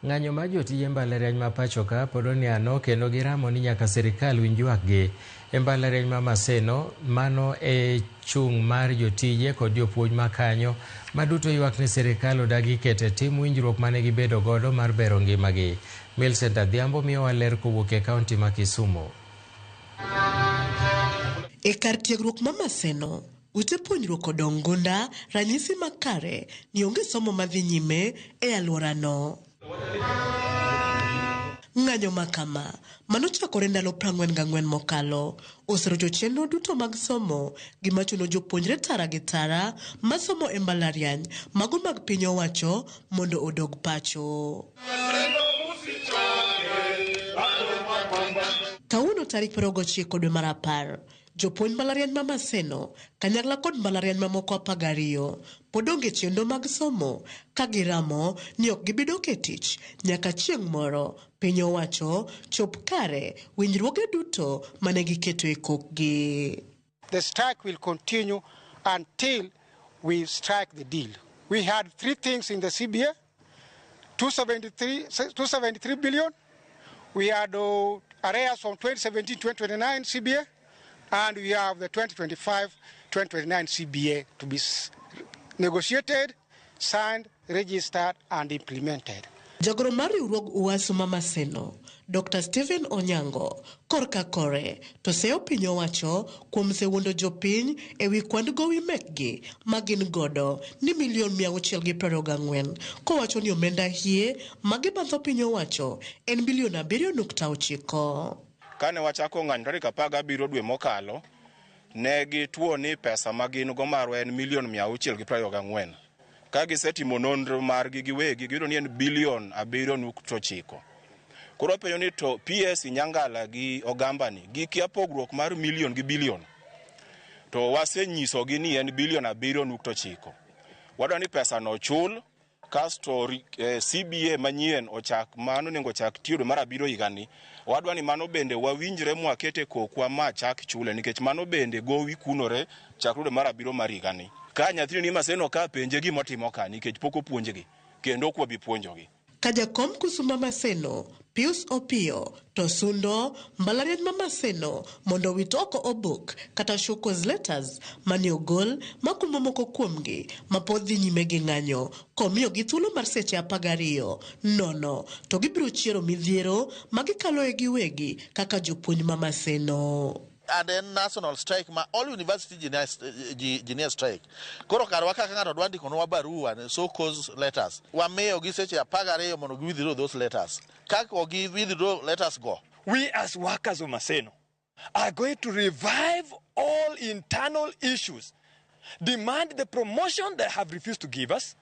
Ng'anyo ma jotije mbalariany ma pachoka pod oniano kendo giramo ni nyaka sirikal winj ywakgi. E mbalariany ma Maseno, mano e chung' mar jotije kod jopuonj makanyo maduto ywak ni sirikal odagi kete tim winjruok mane gibedo godo mar bero ngimagi. Millicent Adhiambo miyowa ler kowuok e kaunti ma Kisumu. E kar tiegruok ma Maseno, ute puonjruok odong' gunda ranyisi makare ni onge somo madhi nyime e alworano. Ng'anyo makama manochakore ndalo 44 mokalo oserocho chenro duto mag somo gima chuno jopuonjre tara gi tara masomo e mbalariany mago mag piny owacho mondo odog pacho. Kawuono tarik 29 dwe mar apar, jopuonj mbalariany ma Maseno kanyakla kod mbalariany mamoko 12 pod onge chenro mag somo ka giramo ni ok gibidok e tich nyaka chieng' moro piny owacho chop kare winjruoge duto mane giketo e kokgi. The strike will continue until we strike the deal. We had 3 things in the CBA, 273 billion. We had arrears from 2017-2029 CBA, and we have the 2025-2029 CBA to be negotiated, signed, registered, and implemented. Jagoro mar riwruog UWASU ma Maseno, Dr. Stephen Onyango, korka kore to seyo piny owacho kuom sewuondo jopiny e wi kwand gowi mekgi magin godo ni $624 kowacho ni omenda hie magibadho piny owacho en $7.9. Kane wachako ng'anyo tarik 17 dwe mokalo, ne gituo ni pesa magin go marwa en $624. Ka gisetimo nonro margi giwegi giyudo ni en $7.9. Koro penjo ni to PS Nyangala gi Ogambani gikia pogruok mar million gi billion. To wasenyisogi ni en $7.9. Wadwa ni pesa no chul kasto CBA manyien ochak mano nengo chak tiyo mar 7 higani. Wadwa ni mano bende wawinjre mwakete kokwa ma chak chule nikech mano bende gowi kunore chakrude mar 7 mar higani. Ka nyathini ni Maseno ka penje gima timo ka nikech pok opuonjgi kendo kwa bi puonjogi. Kajakom Kusuma Maseno, Pius Opio, to sundo mbalariany ma Maseno mondo wit oko obok kata showcase letters mani ogol makumo moko kuomgi mapod dhi nyime gi ng'anyo komiyo gi thuolo mar seche 12 nono to gibiro chiero midhiero magikalo e giwegi kaka jopuonj ma Maseno. And then national strike ma all university junior strike. Koro karwa kaka ng'ato dwa ndiko nwa barua ne so cause letters. Wamiyo gi seche 12 mondo gi withdraw those letters. Kaka gi withdraw letters go. We as workers of Maseno are going to revive all internal issues. Demand the promotion they have refused to give us.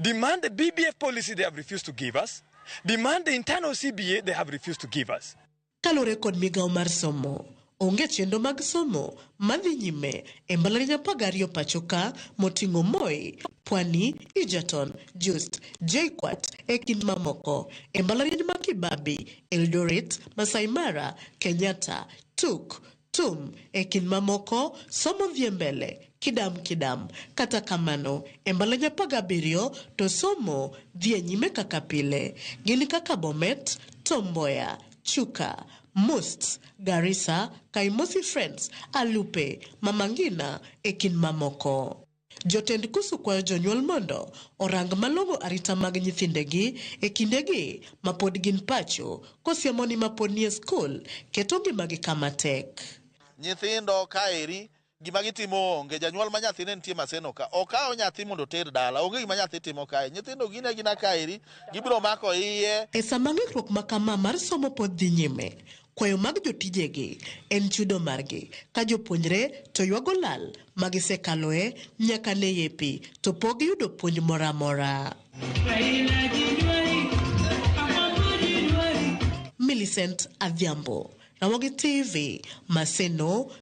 Demand the BBF policy they have refused to give us. Demand the internal CBA they have refused to give us. Kalore kod migawo mar somo onge chenro mag somo madhi nyime e mbalariany 12 pachoka moting'o Moi, Pwani, Egerton, Just, JKUAT e kind mamoko e mbalariany ma Kibabi, Eldoret, Masai Mara, Kenyatta, Tuk, Tum e kind mamoko somo dhi mbele kidam kata kamano e mbalariany 17 to somo dhi nyime kaka pile gin kaka Bomet, Tom Mboya, Chuka, Must, Garissa, Kaimosi Friends, Alupe, Mamangina, e kind mamoko. Jotend kusu kwayo jonyuol mondo orang malongo arita mag nyithindegi e kindegi mapod gin pacho kosiemo ni mapod nie skul keto ngimagi kama tek. Nyithindo kaeri gima gitimo onge janyuol ma nyathine nitie Maseno ka okawo nyathi mondo ter dala onge gima nyathi timo kae nyithindo gina kaeri gibiro mako iye. E sama ng'ikruok makama mar somo pod dhi nyime kwayo mag jotijegi en chudo margi ka jopuonjre to ywago lal magisekaloe nyaka ne yepi to pok yudo puonj moramora. Millicent Adhiambo, Ramogi TV, Maseno.